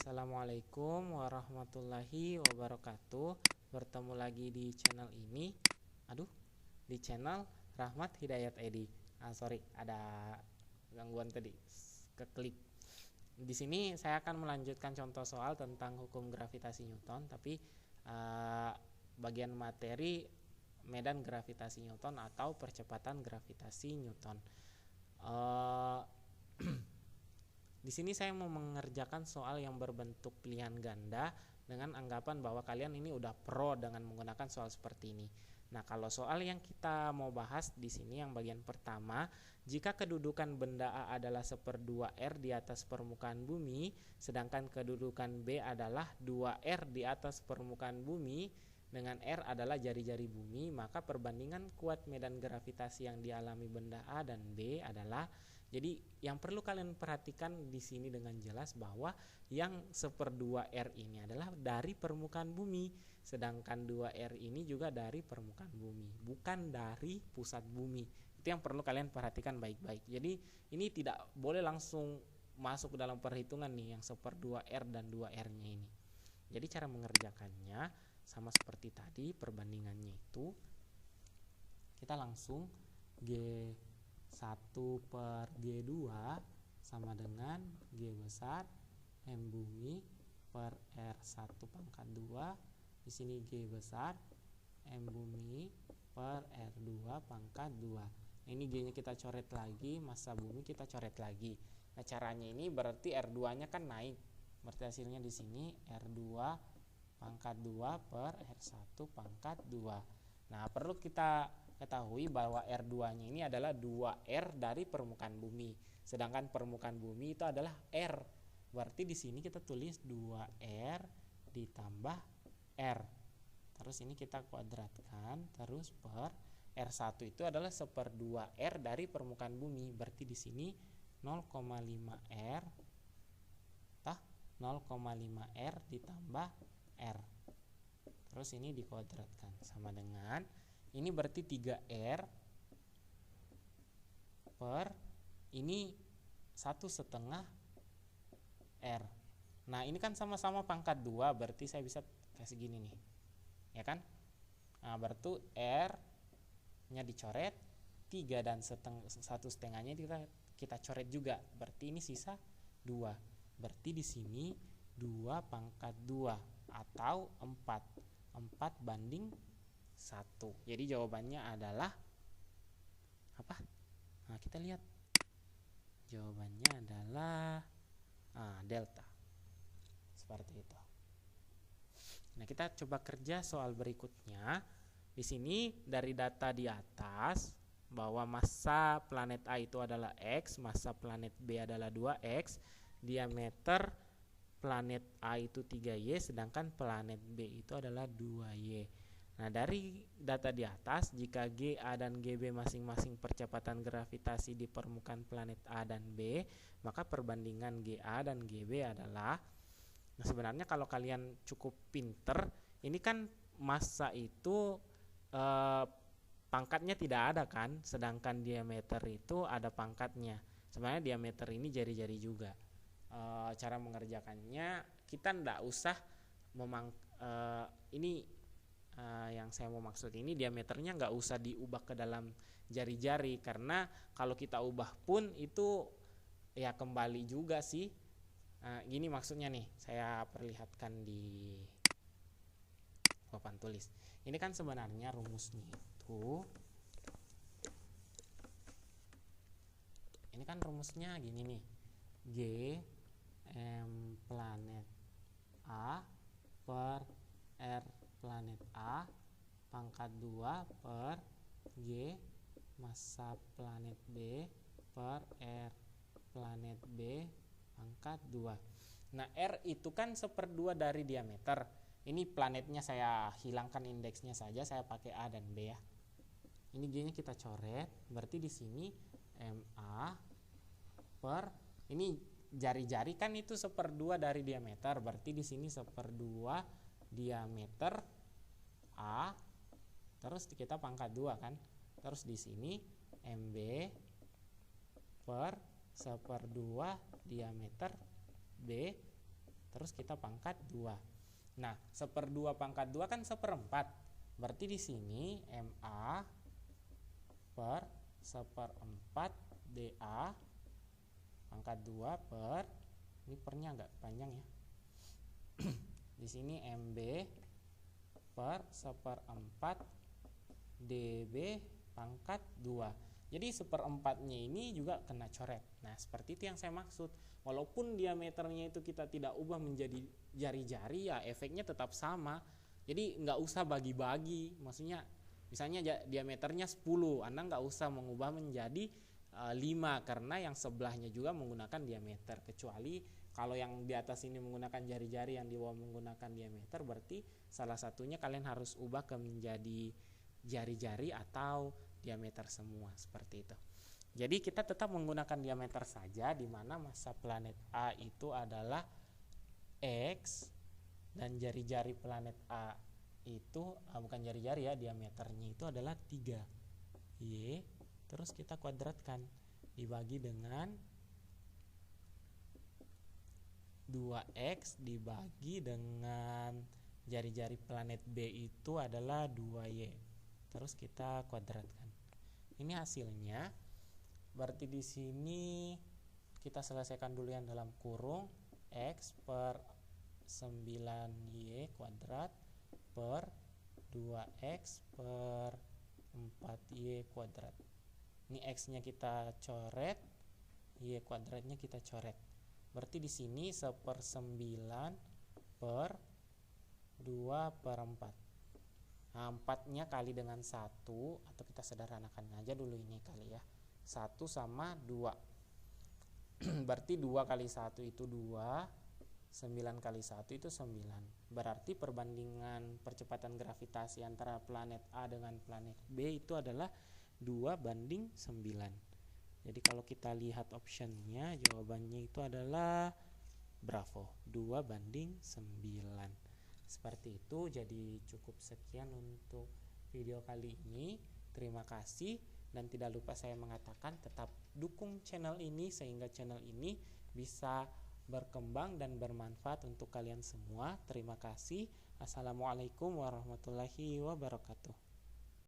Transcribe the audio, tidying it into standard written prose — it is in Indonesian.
Assalamualaikum warahmatullahi wabarakatuh. Bertemu lagi di channel ini. Di channel Rahmat Hidayat Edi. Sorry, ada gangguan tadi. Keklik. Di sini saya akan melanjutkan contoh soal tentang hukum gravitasi Newton, tapi bagian materi medan gravitasi Newton atau percepatan gravitasi Newton. Di sini saya mau mengerjakan soal yang berbentuk pilihan ganda dengan anggapan bahwa kalian ini udah pro dengan menggunakan soal seperti ini. Nah, kalau soal yang kita mau bahas di sini yang bagian pertama, jika kedudukan benda A adalah 1/2R di atas permukaan bumi, sedangkan kedudukan B adalah 2R di atas permukaan bumi dengan R adalah jari-jari bumi, maka perbandingan kuat medan gravitasi yang dialami benda A dan B adalah. Jadi yang perlu kalian perhatikan di sini dengan jelas bahwa yang 1/2R ini adalah dari permukaan bumi, sedangkan 2R ini juga dari permukaan bumi, bukan dari pusat bumi. Itu yang perlu kalian perhatikan baik-baik. Jadi ini tidak boleh langsung masuk ke dalam perhitungan nih yang 1/2R dan 2R-nya ini. Jadi cara mengerjakannya sama seperti tadi, perbandingannya itu kita langsung G1/G2 sama dengan G besar M bumi per R1 pangkat 2. Di sini G besar M bumi per R2 pangkat 2. Ini G-nya kita coret lagi, massa bumi kita coret lagi. Nah, caranya ini berarti R2-nya kan naik. Berarti hasilnya di sini R2 pangkat 2 per R1 pangkat 2. Nah, perlu kita ketahui bahwa R2-nya ini adalah 2R dari permukaan bumi. Sedangkan permukaan bumi itu adalah R. Berarti di sini kita tulis 2R ditambah R. Terus ini kita kuadratkan terus per R1 itu adalah 1/2R dari permukaan bumi. Berarti di sini 0,5R 0,5R ditambah R. Terus ini dikuadratkan sama dengan ini berarti 3R per ini 1/2 R. Nah, ini kan sama-sama pangkat 2, berarti saya bisa kasih gini nih. Ya kan? Nah, berarti R-nya dicoret, 3 dan 1/2-nya kita coret juga. Berarti ini sisa 2. Berarti di sini 2 pangkat 2 atau 4 banding 1. Jadi jawabannya adalah apa? Nah, kita lihat. Jawabannya adalah delta. Seperti itu. Nah, kita coba kerja soal berikutnya. Di sini dari data di atas bahwa massa planet A itu adalah X, massa planet B adalah 2X, diameter planet A itu 3Y, sedangkan planet B itu adalah 2Y. Nah, dari data di atas, jika GA dan GB masing-masing percepatan gravitasi di permukaan planet A dan B, maka perbandingan GA dan GB adalah, nah sebenarnya kalau kalian cukup pinter, ini kan massa itu pangkatnya tidak ada kan, sedangkan diameter itu ada pangkatnya. Sebenarnya diameter ini jari-jari juga. Cara mengerjakannya kita tidak usah yang saya mau maksud ini diameternya nggak usah diubah ke dalam jari-jari, karena kalau kita ubah pun itu ya kembali juga sih. Gini maksudnya nih, saya perlihatkan di papan tulis. Ini kan sebenarnya rumusnya itu, ini kan rumusnya gini nih, G M planet A per R planet A pangkat 2 per G massa planet B per R planet B pangkat 2. Nah, R itu kan 1/2 dari diameter. Ini planetnya saya hilangkan indeksnya saja, saya pakai A dan B ya. Ini G-nya kita coret, berarti di sini MA per ini jari-jari kan itu 1/2 dari diameter, berarti di sini 1/2 diameter A, terus kita pangkat 2 kan, terus di sini MB per 1/2 diameter B, terus kita pangkat 2. Nah, 1/2 pangkat 2 kan 1/4. Berarti di sini MA per 1/4 DA pangkat 2 per, ini pernya agak panjang ya. Di sini MB per 1/4 DB pangkat 2. Jadi 1/4-nya ini juga kena coret. Nah, seperti itu yang saya maksud. Walaupun diameternya itu kita tidak ubah menjadi jari-jari, ya efeknya tetap sama. Jadi nggak usah bagi-bagi. Maksudnya misalnya diameternya 10, Anda nggak usah mengubah menjadi 5 karena yang sebelahnya juga menggunakan diameter. Kecuali kalau yang di atas ini menggunakan jari-jari, yang di bawah menggunakan diameter, berarti salah satunya kalian harus ubah ke menjadi jari-jari atau diameter semua, seperti itu. Jadi kita tetap menggunakan diameter saja, di mana massa planet A itu adalah X dan jari-jari planet A itu bukan jari-jari ya, diameternya itu adalah 3 Y, terus kita kuadratkan dibagi dengan 2X dibagi dengan jari-jari planet B itu adalah 2Y, terus kita kuadratkan. Ini hasilnya. Berarti di sini kita selesaikan dulu yang dalam kurung, X per 9Y kuadrat per 2X per 4Y kuadrat. Ini X-nya kita coret, Y kuadratnya kita coret. Berarti di sini 1/9 per 2/4. Nah, 4-nya kali dengan 1, atau kita sederhanakan aja dulu ini kali ya. 1 sama 2. Berarti 2 kali 1 itu 2, 9 kali 1 itu 9. Berarti perbandingan percepatan gravitasi antara planet A dengan planet B itu adalah 2/9. Jadi kalau kita lihat optionnya, jawabannya itu adalah bravo, 2/9. Seperti itu. Jadi cukup sekian untuk video kali ini. Terima kasih, dan tidak lupa saya mengatakan tetap dukung channel ini sehingga channel ini bisa berkembang dan bermanfaat untuk kalian semua. Terima kasih. Assalamualaikum warahmatullahi wabarakatuh.